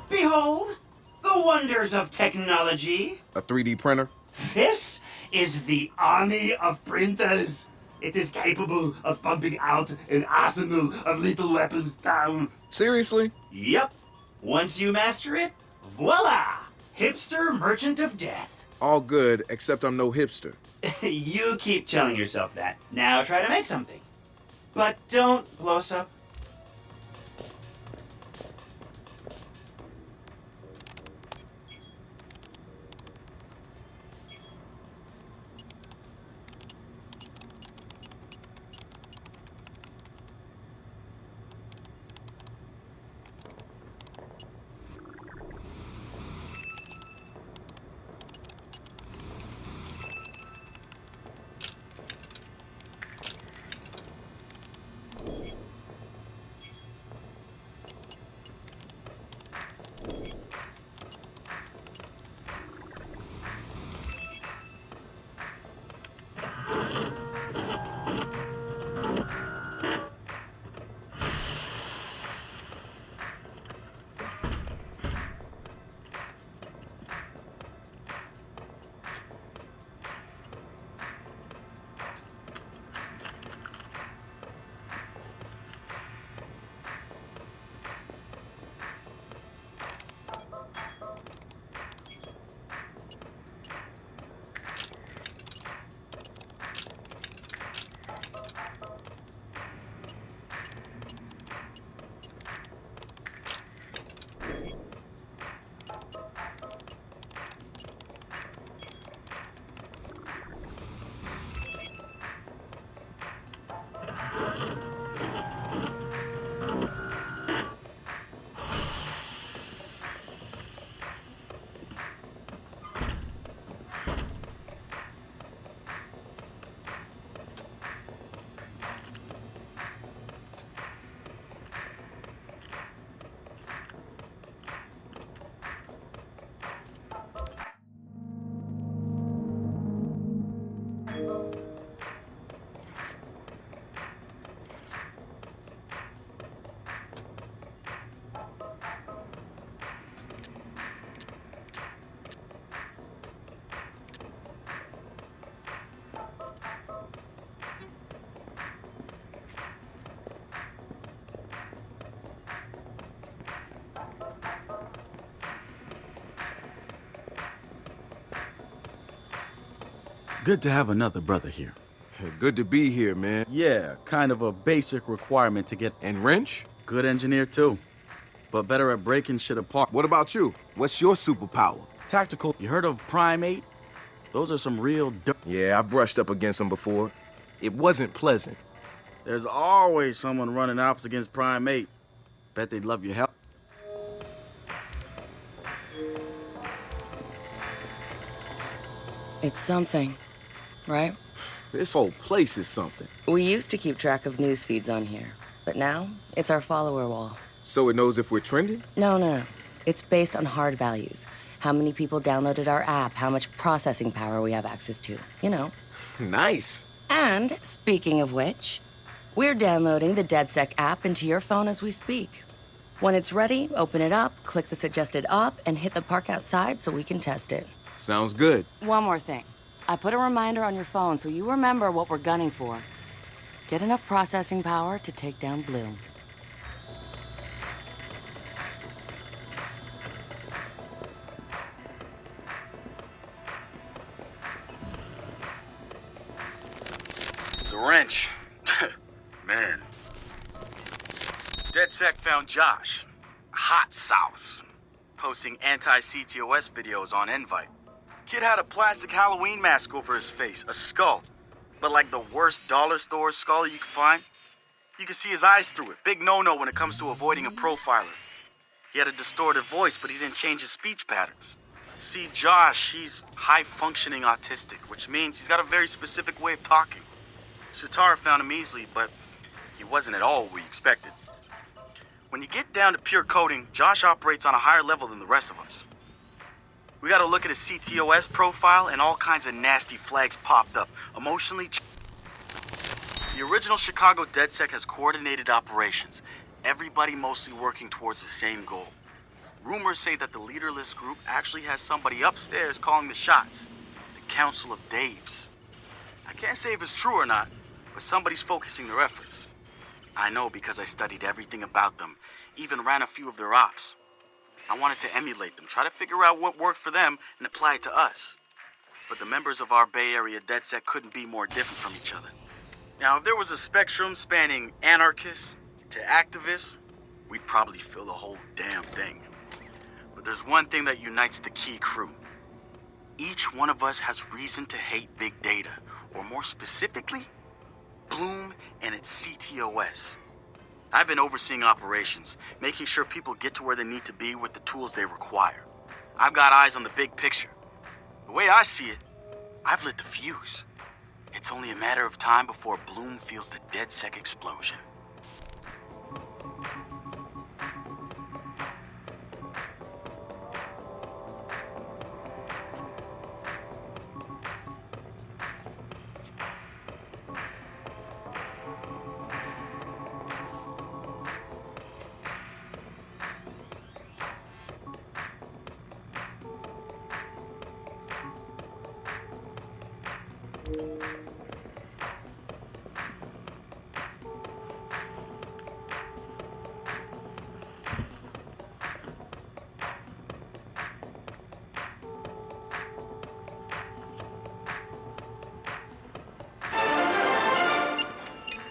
Behold, the wonders of technology. A 3D printer? This is the army of printers. It is capable of pumping out an arsenal of lethal weapons down. Seriously? Yep. Once you master it, voila! Hipster merchant of death. All good, except I'm no hipster. You keep telling yourself that. Now try to make something. But don't blow us up. Good to have another brother here. Good to be here, man. Yeah, kind of a basic requirement to get... And wrench? Good engineer, too. But better at breaking shit apart. What about you? What's your superpower? Tactical. You heard of Primate? Those are some real Yeah, I've brushed up against them before. It wasn't pleasant. There's always someone running ops against Primate. Bet they'd love your help. It's something, right? This whole place is something. We used to keep track of news feeds on here, but now it's our follower wall. So it knows if we're trending? No. It's based on hard values. How many people downloaded our app, how much processing power we have access to, you know. Nice. And, speaking of which, we're downloading the DeadSec app into your phone as we speak. When it's ready, open it up, click the suggested op, and hit the park outside so we can test it. Sounds good. One more thing. I put a reminder on your phone so you remember what we're gunning for. Get enough processing power to take down Blue. The wrench. Man. DedSec found Josh. Hot sauce. Posting anti-CTOS videos on Invite. Kid had a plastic Halloween mask over his face, a skull. But like the worst dollar store skull you can find. You can see his eyes through it. Big no-no when it comes to avoiding a profiler. He had a distorted voice, but he didn't change his speech patterns. See, Josh, he's high-functioning autistic, which means he's got a very specific way of talking. Satara found him easily, but he wasn't at all what we expected. When you get down to pure coding, Josh operates on a higher level than the rest of us. We gotta look at his CTOS profile, and all kinds of nasty flags popped up. Emotionally... The original Chicago DedSec has coordinated operations. Everybody mostly working towards the same goal. Rumors say that the leaderless group actually has somebody upstairs calling the shots. The Council of Daves. I can't say if it's true or not, but somebody's focusing their efforts. I know because I studied everything about them, even ran a few of their ops. I wanted to emulate them, try to figure out what worked for them and apply it to us. But the members of our Bay Area DedSec couldn't be more different from each other. Now, if there was a spectrum spanning anarchists to activists, we'd probably fill the whole damn thing. But there's one thing that unites the key crew. Each one of us has reason to hate big data, or more specifically, Bloom and its CTOS. I've been overseeing operations, making sure people get to where they need to be with the tools they require. I've got eyes on the big picture. The way I see it, I've lit the fuse. It's only a matter of time before Bloom feels the DedSec explosion.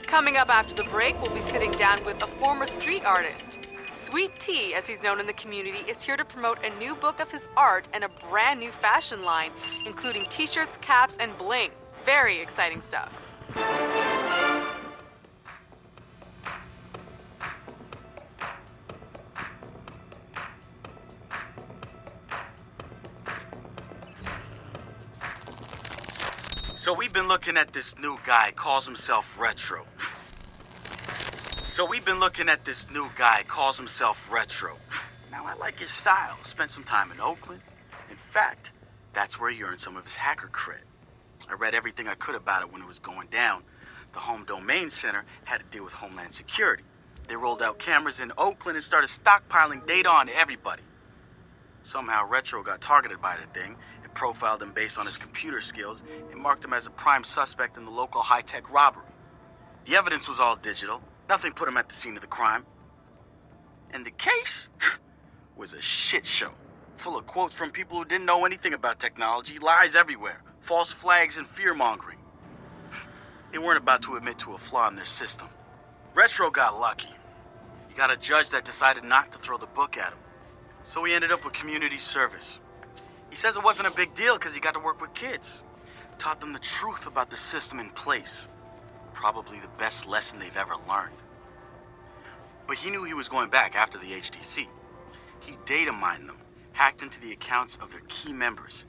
Coming up after the break, we'll be sitting down with a former street artist. Sweet Tea, as he's known in the community, is here to promote a new book of his art and a brand new fashion line, including t-shirts, caps, and bling. Very exciting stuff. So we've been looking at this new guy, calls himself Retro. Now, I like his style. Spent some time in Oakland. In fact, that's where he earned some of his hacker cred. I read everything I could about it when it was going down. The Home Domain Center had to deal with Homeland Security. They rolled out cameras in Oakland and started stockpiling data on everybody. Somehow Retro got targeted by the thing and profiled him based on his computer skills and marked him as a prime suspect in the local high-tech robbery. The evidence was all digital. Nothing put him at the scene of the crime. And the case was a shit show, full of quotes from people who didn't know anything about technology, lies everywhere, false flags and fear-mongering. They weren't about to admit to a flaw in their system. Retro got lucky. He got a judge that decided not to throw the book at him. So he ended up with community service. He says it wasn't a big deal because he got to work with kids. Taught them the truth about the system in place. Probably the best lesson they've ever learned. But he knew he was going back after the HDC. He data mined them, hacked into the accounts of their key members,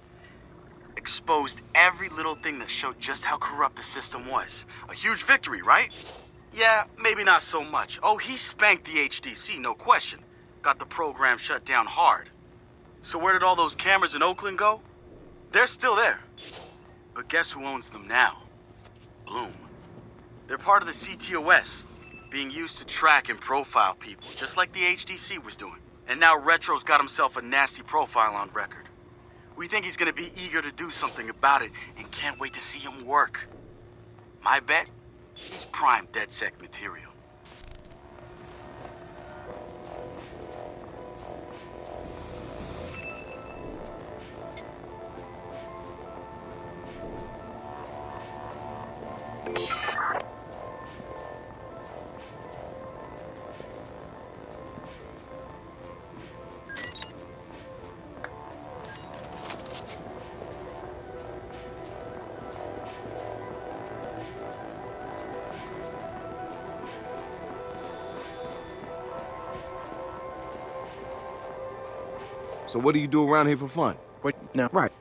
exposed every little thing that showed just how corrupt the system was. A huge victory, right? Yeah, maybe not so much. Oh, he spanked the HDC, no question. Got the program shut down hard. So where did all those cameras in Oakland go? They're still there. But guess who owns them now? Bloom. They're part of the CTOS, being used to track and profile people, just like the HDC was doing. And now Retro's got himself a nasty profile on record. We think he's gonna be eager to do something about it and can't wait to see him work. My bet? He's prime DedSec material. So what do you do around here for fun? Wait, now, right.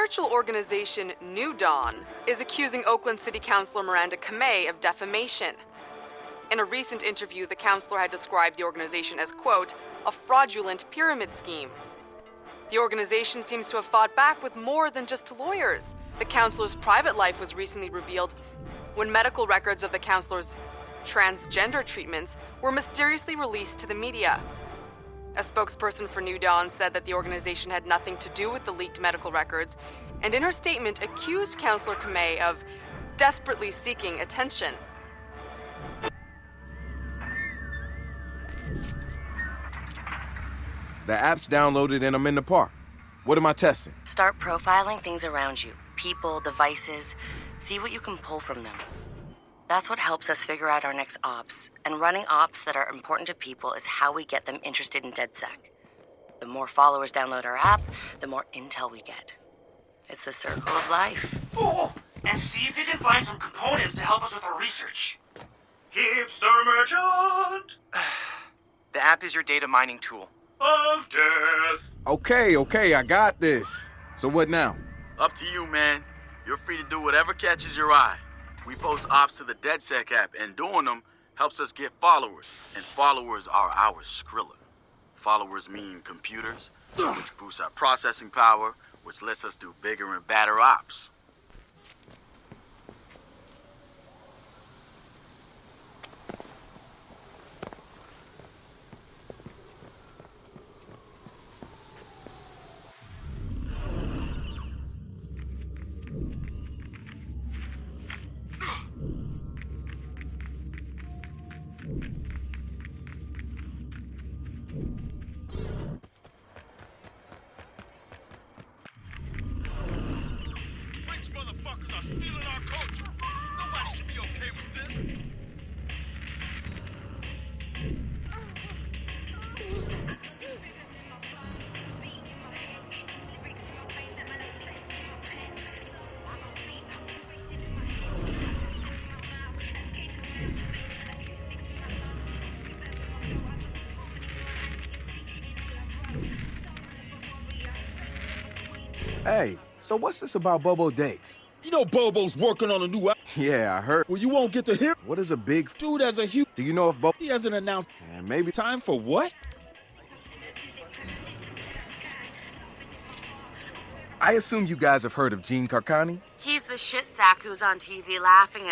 spiritual organization New Dawn is accusing Oakland City Councilor Miranda Kamei of defamation. In a recent interview, the councilor had described the organization as, quote, a fraudulent pyramid scheme. The organization seems to have fought back with more than just lawyers. The councilor's private life was recently revealed when medical records of the councilor's transgender treatments were mysteriously released to the media. A spokesperson for New Dawn said that the organization had nothing to do with the leaked medical records, and in her statement accused Councilor Kamei of desperately seeking attention. The app's downloaded and I'm in the park. What am I testing? Start profiling things around you. People, devices. See what you can pull from them. That's what helps us figure out our next ops. And running ops that are important to people is how we get them interested in DedSec. The more followers download our app, the more intel we get. It's the circle of life. Oh, and see if you can find some components to help us with our research. Hipster merchant The app is your data mining tool. of death. Okay, I got this. So what now? Up to you, man. You're free to do whatever catches your eye. We post ops to the DedSec app, and doing them helps us get followers. And followers are our Skrilla. Followers mean computers, which boosts our processing power, which lets us do bigger and badder ops. Hey, so what's this about Bobo dates? You know Bobo's working on a new app. Yeah, I heard. Well, you won't get to hear. What is a big... Dude has a huge... Do you know if Bobo... He hasn't announced... Yeah, maybe... Time for what? I assume you guys have heard of Gene Carcani? He's the shit sack who's on TV laughing at